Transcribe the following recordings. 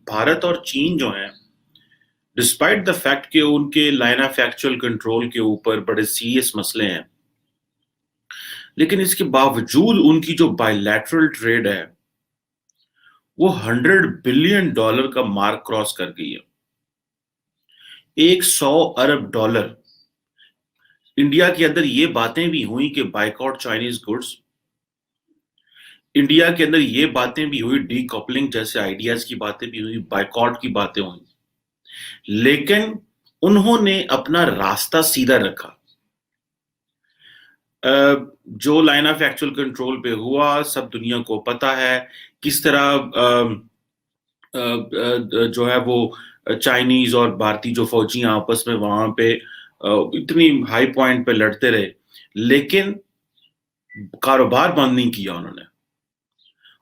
भारत और चीन जो है, डिस्पाइट द फैक्ट कि उनके लाइन ऑफ एक्चुअल कंट्रोल के ऊपर बड़े सीरियस मसले हैं, लेकिन इसके बावजूद उनकी जो बायलैटरल ट्रेड है वो $100 बिलियन का मार्क क्रॉस कर गई है। 100 अरब डॉलर। इंडिया के अंदर ये बातें भी हुई कि बाइकआउट चाइनीज गुड्स, इंडिया के अंदर ये बातें भी हुई, डीकपलिंग जैसे आइडियाज की बातें भी हुई, बाइकआउट की बातें हुई, लेकिन उन्होंने अपना रास्ता सीधा रखा। जो लाइन ऑफ एक्चुअल कंट्रोल पे हुआ सब दुनिया को पता है। किस तरह जो है वो चाइनीज और भारतीय जो फौजी आपस में वहां पे इतनी हाई पॉइंट पे लड़ते रहे, लेकिन कारोबार बंद नहीं किया उन्होंने।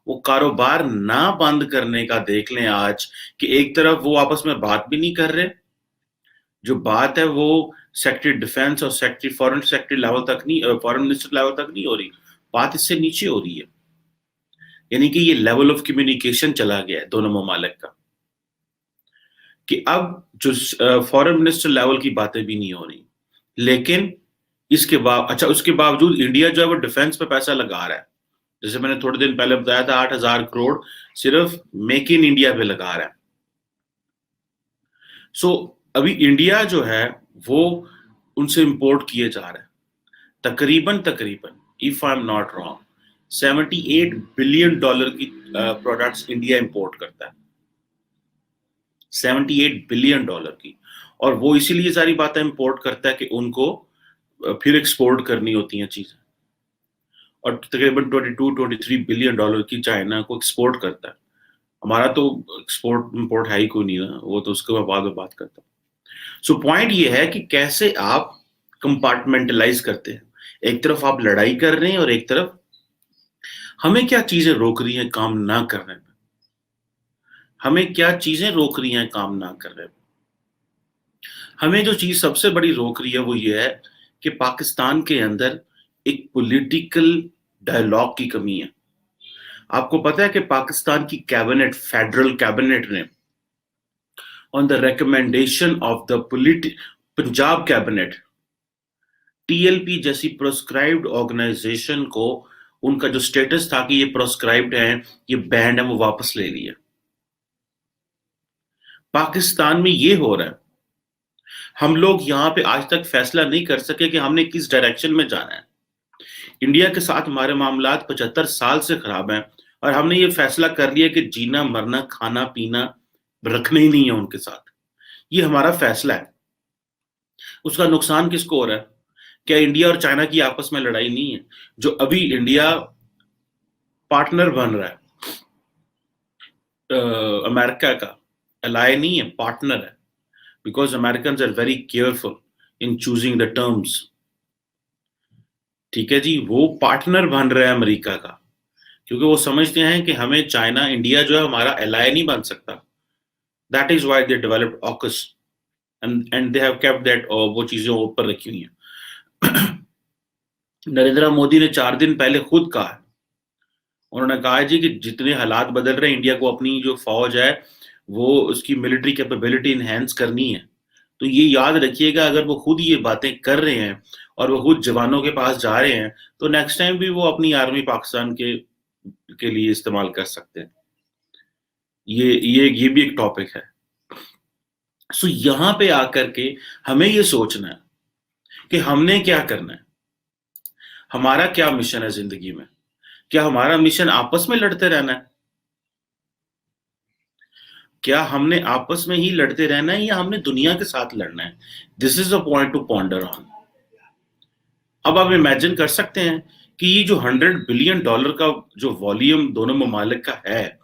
वो कारोबार ना बंद करने का देख लें आज कि एक तरफ वो आपस में बात भी नहीं कर रहे, जो बात है वो सेक्रेटरी डिफेंस और सेक्रेटरी फॉरेन सेक्रेटरी लेवल तक नहीं, फॉरेन मिनिस्टर लेवल तक नहीं हो रही, बात इससे नीचे हो रही है। यानी कि ये लेवल ऑफ कम्युनिकेशन चला गया है दोनों ममालिक का, कि अब जो फॉरेन मिनिस्टर लेवल की बातें भी नहीं हो रही, लेकिन इसके बाद अच्छा उसके बावजूद इंडिया जो है वो डिफेंस पे पैसा लगा रहा है। जैसे मैंने थोड़े दिन पहले बताया था 8,000 करोड़ सिर्फ मेक इन इंडिया पे लगा रहा है। सो अभी इंडिया जो है वो उनसे इंपोर्ट किए जा रहा है तकरीबन तकरीबन, if I am not wrong, $78 billion की प्रोडक्ट्स इंडिया इंपोर्ट करता है, $78 बिलियन की। और वो इसीलिए सारी बातें इंपोर्ट करता है कि उनको फिर एक्सपोर्ट करनी होती हैं चीजें। और तकरीबन $22-23 बिलियन की चाइना को एक्सपोर्ट करता है। हमारा तो एक्सपोर्ट इंपोर्ट है ही कोई नहीं ना, वो तो उसके बाद में बात करता हूँ। सो पॉइंट ये है कि कैसे आप कंपार्टमेंटलाइज करते हैं। एक तरफ आप लड़ाई कर रहे हैं और एक तरफ हमें क्या चीजें रोक रही हैं काम ना करने में, हमें क्या चीजें रोक रही हैं काम ना करने में। हमें जो चीज सबसे बड़ी रोक रही है वो ये है कि पाकिस्तान के अंदर एक पॉलिटिकल डायलॉग की कमी है। आपको पता है कि पाकिस्तान की कैबिनेट, फेडरल कैबिनेट ने on the recommendation of the Punjab cabinet, TLP जैसी प्रोस्क्राइब्ड ऑर्गेनाइजेशन को उनका जो स्टेटस था कि ये प्रोस्क्राइब्ड है, ये बैंड है, वो वापस ले लिया। पाकिस्तान में ये हो रहा है। हम लोग यहां पे आज तक फैसला नहीं कर सके कि हमने किस डायरेक्शन में जाना है। इंडिया के साथ हमारे मामला 75 साल से खराब हैं और हमने ये फैसला कर लिया कि जीना मरना खाना पीना रखना ही नहीं है उनके साथ। ये हमारा फैसला है। उसका नुकसान किसको हो रहा है? क्या इंडिया और चाइना की आपस में लड़ाई नहीं है? जो अभी इंडिया पार्टनर बन रहा है अमेरिका का, अलाय नहीं है, पार्टनर है। Because American are very careful in choosing the terms. ठीक है जी, वो पार्टनर बन रहा है अमेरिका का, क्योंकि वो समझते हैं कि हमें चाइना, इंडिया जो है हमारा एलाय नहीं बन सकता। That is why they developed AUKUS and they have kept that, वो चीजें ऊपर रखी हुई हैं। नरेंद्र मोदी ने 4 दिन पहले खुद कहा है, उन्होंने कहा है जी कि जितने हालात बदल रहे हैं, इंडिया को अपनी जो फौज है वो उसकी मिलिट्री कैपेबिलिटी इनहेंस करनी है। तो ये याद रखिएगा, अगर वो खुद ये बातें कर रहे हैं और वो खुद जवानों के पास जा रहे हैं, तो नेक्स्ट टाइम भी वो अपनी आर्मी पाकिस्तान के लिए इस्तेमाल कर सकते हैं। ये भी एक टॉपिक है। सो यहां पे आकर के हमें ये सोचना है कि हमने क्या करना है, हमारा क्या मिशन है जिंदगी में। क्या हमारा मिशन आपस में लड़ते रहना है? क्या हमने आपस में ही लड़ते रहना है या हमने दुनिया के साथ लड़ना है? This is a point two ponder on. अब आप इमेजिन कर सकते हैं कि ये जो $100 बिलियन का जो वॉल्यूम दोनों ममालिक का है,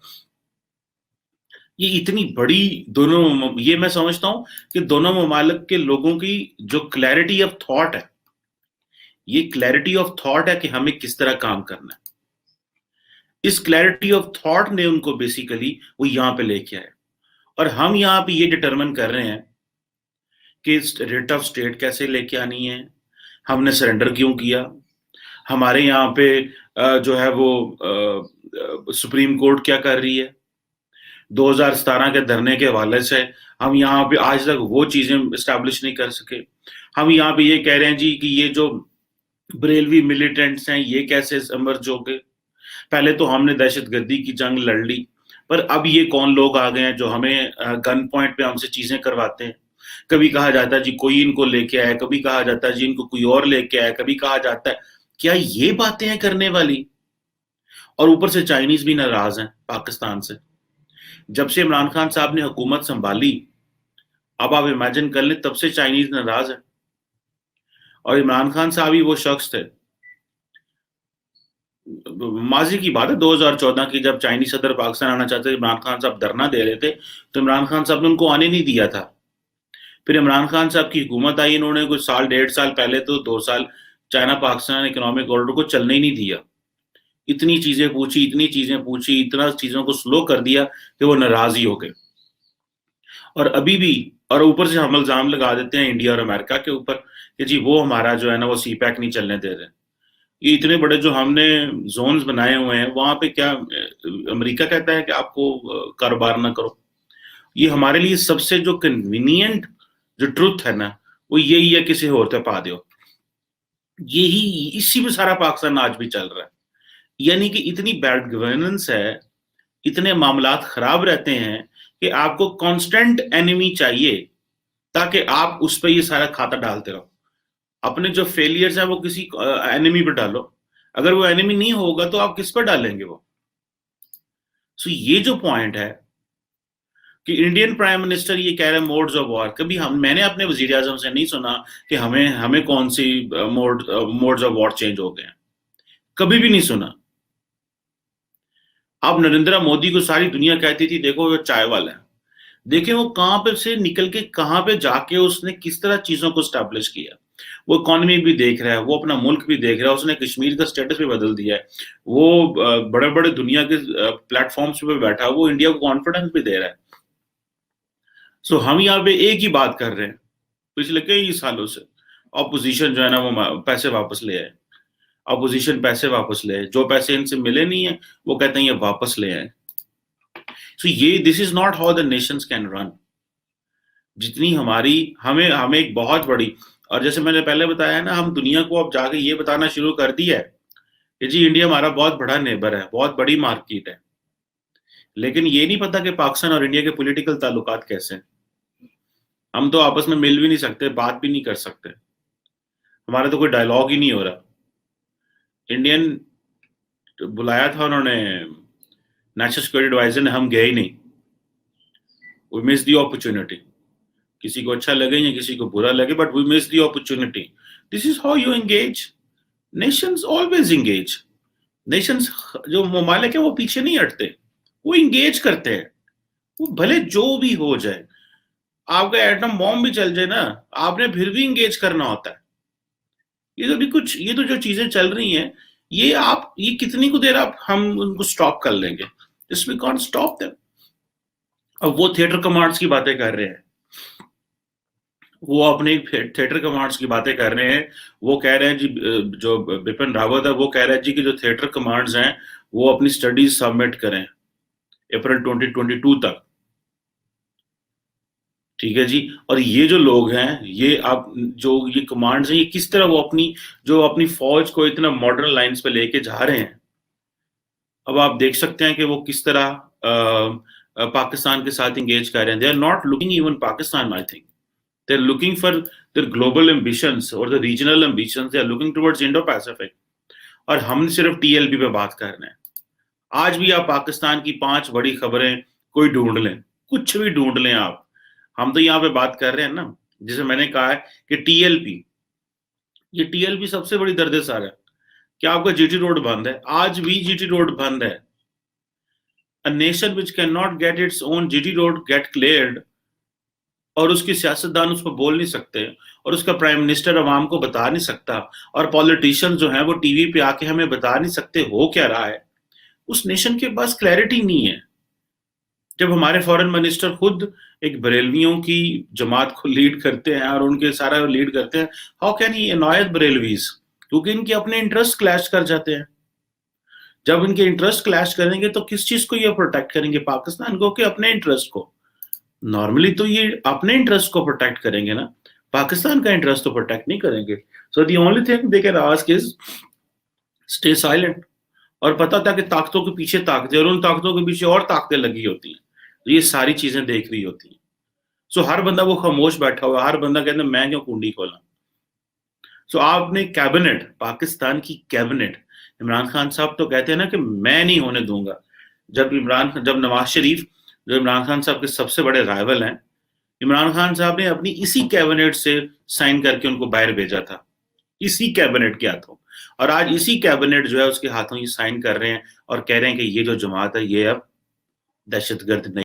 ये इतनी बड़ी दोनों, ये मैं समझता हूं कि दोनों ममालिक के लोगों की जो क्लैरिटी ऑफ थॉट है, ये क्लैरिटी ऑफ थॉट है कि हमें किस तरह काम करना है। इस क्लैरिटी ऑफ थॉट ने उनको बेसिकली वो यहां पे लेके आए। और हम यहाँ पे ये डिटरमिन कर रहे हैं कि रेट ऑफ स्टेट कैसे लेके आनी है, हमने सरेंडर क्यों किया, हमारे यहाँ पे जो है वो सुप्रीम कोर्ट क्या कर रही है। 2017 के धरने के हवाले से हम यहाँ पे आज तक वो चीजें स्टैब्लिश नहीं कर सके। हम यहाँ पे ये कह रहे हैं जी कि ये जो बरेलवी मिलिटेंट्स हैं ये कैसे इमर्ज हो गए। पहले तो हमने दहशतगर्दी की जंग लड़ ली, पर अब ये कौन लोग आ गए हैं जो हमें गन पॉइंट पे हमसे चीजें करवाते हैं। कभी कहा जाता है जी कोई इनको लेके आया, कभी कहा जाता है जी इनको कोई और लेके आया, कभी कहा जाता है क्या ये बातें हैं करने वाली। और ऊपर से चाइनीज भी नाराज हैं पाकिस्तान से। जब से इमरान खान साहब ने हुकूमत संभाली, अब आप इमेजिन कर लें, तब से चाइनीज नाराज है। और इमरान खान साहब ही वो शख्स थे, माजी की बात है 2014 की, जब चाइनीज सदर पाकिस्तान आना चाहते थे, इमरान खान साहब धरना दे रहे थे, तो इमरान खान साहब ने उनको आने नहीं दिया था। फिर इमरान खान साहब की हुकूमत आई, इन्होंने कुछ साल 1.5 साल पहले तो 2 साल चाइना पाकिस्तान इकोनॉमिक कॉरिडोर को चलने ही नहीं दिया। इतनी चीजें पूछी, इतनी चीजें पूछी, इतना चीजों को स्लो कर दिया कि वो नाराज ही हो गए। और अभी भी, और ऊपर से हम इल्जाम लगा देते हैं इंडिया और अमेरिका के ऊपर कि जी वो हमारा जो है ना वो सीपैक नहीं चलने दे रहे। ये इतने बड़े जो हमने जोन्स बनाए हुए हैं, वहां पे क्या अमेरिका कहता है कि आपको कारोबार ना करो। ये हमारे लिए सबसे जो कन्वीनियंट जो ट्रुथ है ना, वो यही है, किसी और पे पा दो। यही, इसी में सारा पाकिस्तान आज भी चल रहा है। यानी कि इतनी बैड गवर्नेंस है, इतने मामलात खराब रहते हैं कि आपको कांस्टेंट एनिमी चाहिए ताकि आप उस पर ये सारा खाता डालते रहो। अपने जो फेलियर्स है वो किसी एनिमी पर डालो। अगर वो एनिमी नहीं होगा तो आप किस पर डालेंगे वो। सो ये जो पॉइंट है कि इंडियन प्राइम मिनिस्टर ये कह रहे हैं मोड्स ऑफ वॉर, कभी मैंने अपने वजीर आजम से नहीं सुना कि हमें हमें कौन सी मोड्स ऑफ वॉर चेंज हो गए हैं, कभी भी नहीं सुना। अब नरेंद्र मोदी को सारी दुनिया कहती थी देखो वो चाय वाला है, देखें वो कहां पे से निकल के कहां पे जाके उसने किस तरह चीजों को स्टैब्लिश किया। वो इकोनॉमी भी देख रहा है, वो अपना मुल्क भी देख रहा है, उसने कश्मीर का स्टेटस भी बदल दिया है, वो बड़े बड़े दुनिया के प्लेटफॉर्म्स पे बैठा, वो इंडिया को कॉन्फिडेंस भी दे रहा है। सो हम यहाँ पे एक ही बात कर रहे हैं पिछले कई सालों से, ऑपोजिशन जो है ना वो पैसे वापस ले आए, ऑपोजिशन पैसे वापस ले आए, जो पैसे इनसे मिले नहीं है वो कहते हैं ये वापस ले आए। सो ये this is not how the Nations can run. जितनी हमारी हमें हमें एक बहुत बड़ी, और जैसे मैंने पहले बताया ना, हम दुनिया को अब जाके ये बताना शुरू कर दिया है कि जी इंडिया हमारा बहुत बड़ा नेबर है, बहुत बड़ी मार्केट है, लेकिन ये नहीं पता कि पाकिस्तान और इंडिया के पॉलिटिकल ताल्लुकात कैसे हैं। हम तो आपस में मिल भी नहीं सकते, बात भी नहीं कर सकते, हमारा तो कोई डायलॉग ही नहीं हो रहा। इंडियन बुलाया था उन्होंने नेशनल सिक्योरिटी एडवाइजर ने, हम गए ही नहीं। We miss the opportunity. किसी को अच्छा लगे या किसी को बुरा लगे, but we miss the opportunity. This is how you engage. Nations always engage. Nations जो ममालिक है वो पीछे नहीं हटते, वो इंगेज करते हैं, वो भले जो भी हो जाए। आपका एटम बॉम्ब भी चल जाए ना, आपने फिर भी इंगेज करना होता है। ये तो भी कुछ, ये तो जो चीजें चल रही हैं, ये आप ये कितनी को देर आप हम उनको स्टॉप कर लेंगे, this we can't stop them. अब वो थिएटर कमांड्स की बातें कर रहे हैं, वो अपने थिएटर कमांड्स की बातें कर रहे हैं। वो कह रहे हैं जी, जो बिपिन रावत है वो कह रहा है जी कि जो थिएटर कमांड्स हैं वो अपनी स्टडीज सबमिट करें अप्रैल 2022 तक। ठीक है जी। और ये जो लोग हैं, ये आप जो ये कमांड्स हैं, ये किस तरह वो अपनी फौज को इतना मॉडर्न लाइंस पे लेके जा रहे हैं। अब आप देख सकते हैं कि वो किस तरह पाकिस्तान के साथ इंगेज कर रहे हैं। They are not looking even Pakistan, I think they are looking for their global ambitions और the regional ambitions, they are looking towards Indo Pacific. और हम सिर्फ टीएलपी पे बात कर रहे हैं। आज भी आप पाकिस्तान की 5 बड़ी खबरें कोई ढूंढ लें, कुछ भी ढूंढ लें आप, हम तो यहाँ पे बात कर रहे हैं ना, जैसे मैंने कहा है कि टीएलपी, ये टीएलपी सबसे बड़ी दर्द-ए-सर है। क्या आपका जीटी रोड बंद है? आज भी जीटी रोड बंद है। A nation which cannot get its own GT road get cleared, और उसके सियासतदान उस पर बोल नहीं सकते, और उसका प्राइम मिनिस्टर अवाम को बता नहीं सकता, और पॉलिटिशियन जो है वो टीवी पे आके हमें बता नहीं सकते हो क्या रहा है, उस नेशन के पास क्लैरिटी नहीं है। जब हमारे फॉरेन मिनिस्टर खुद एक बरेलवियों की जमात को लीड करते हैं और उनके सारा लीड करते हैं, हाउ कैन ही अनॉय बरेलवीज, क्योंकि इनके अपने इंटरेस्ट क्लैश कर जाते हैं। जब इनके इंटरेस्ट क्लैश करेंगे तो किस चीज को ये प्रोटेक्ट करेंगे, पाकिस्तान को कि अपने इंटरेस्ट को? नॉर्मली तो ये अपने इंटरेस्ट को प्रोटेक्ट करेंगे ना, पाकिस्तान का इंटरेस्ट तो प्रोटेक्ट नहीं करेंगे। So the only thing they can ask is stay silent. और पता था कि ताकतों के पीछे ताकतें, और उन ताकतों के पीछे और ताकतें लगी होती हैं, ये सारी चीजें देख रही होती हैं। सो हर बंदा वो खामोश बैठा हुआ, हर बंदा कहता है मैं क्यों कुंडी खोला। सो आपने कैबिनेट, पाकिस्तान की कैबिनेट, इमरान खान साहब तो कहते हैं ना कि मैं नहीं होने दूंगा। जब नवाज शरीफ, जो इमरान खान साहब के सबसे बड़े राइवल हैं, इमरान खान साहब ने अपनी इसी कैबिनेट से साइन करके उनको बाहर भेजा था, इसी कैबिनेट के हाथों। और आज इसी कैबिनेट जो है उसके हाथों ये साइन कर रहे हैं और कह रहे हैं कि ये जो जमात है ये अब दहशतगर्द नहीं